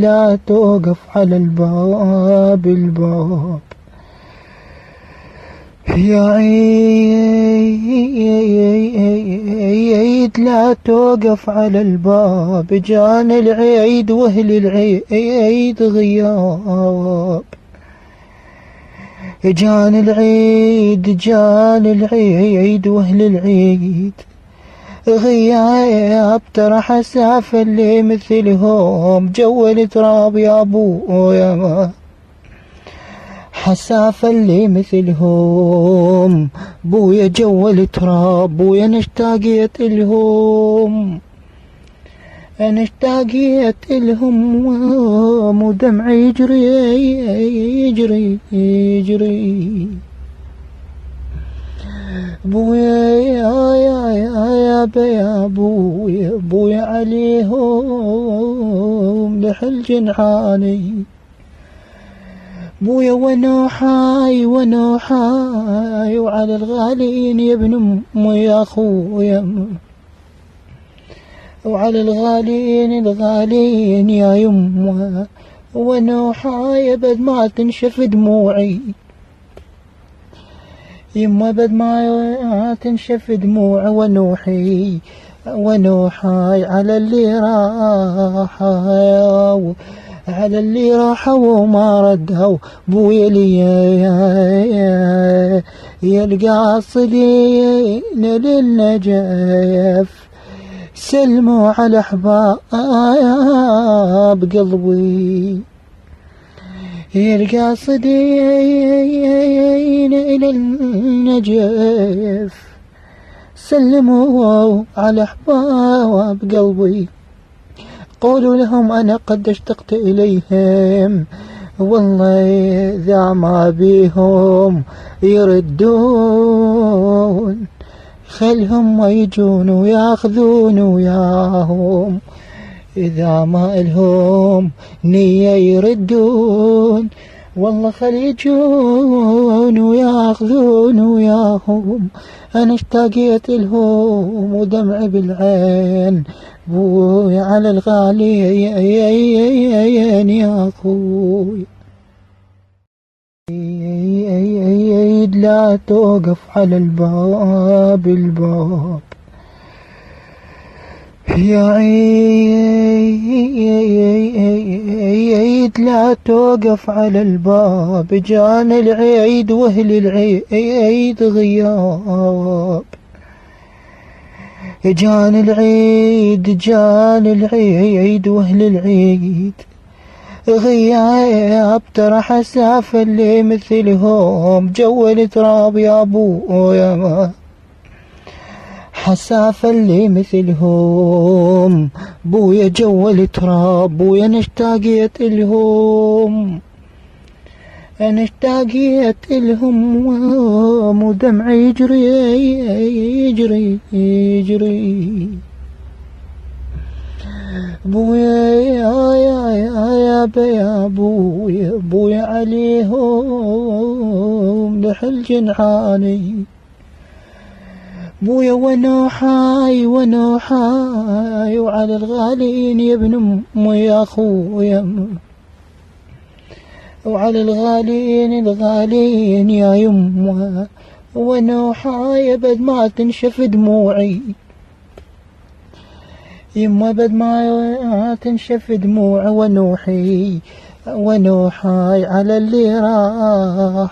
لا توقف على الباب يا عيد لا توقف على الباب، جانا العيد واهل العيد غياب، جانا العيد واهل العيد غياب، ترى حسافة اللي مثلهم جو التراب يا ابويا، حسافة اللي مثلهم بويا جو التراب، بويا انا اشتاقيت الهم، انا اشتاقيت الهم ودمعي يجري يجري يجري بويا يا بويا عليهم لحل جنحاني بويا، وانا حاي وعلى الغالين يا ابن امي يا اخويا، وعلى الغالين يا يمه، وانا حاي بد ما تنشف دموعي يما، بد ما تنشف دموعي ونوحي على اللي راح وما ردوا بويا لي يا القاصدين للنجف، سلموا على احباب قلبي يا القاصدين إلى النجف، سلموا على أحباب قلبي، قولوا لهم أنا قد اشتقت إليهم، والله إذا ما بيهم يردون، خلهم ما يجون وياخذون وياهم، إذا ما إلهم نية يردون، والله خل يجون وياخذون وياهم، أنا اشتاقيت إلهم ودمعي بالعين بوي على الغاليين يا أخوي، لا توقف على الباب يا عيد لا توقف على الباب، جانا العيد واهل العيد غياب، جانا العيد واهل العيد غياب، ترى حسافة اللي مثلهم جو التراب يا ابويا، حسافة اللي مثلهم بويا جو التراب، بويا انا اشتاقيت الهم، انا اشتاقيت الهم ودمعي يجري يجري يجري بويا يا بويا عليهم لحل جنحاني بويا، وانا حاي وعلى الغالين يا ابن امي يا اخويا، وعلى الغالين يا يمه، وانا حاي بد ما تنشف دموعي يما، بد ما تنشف دموعي ونوحي على اللي راح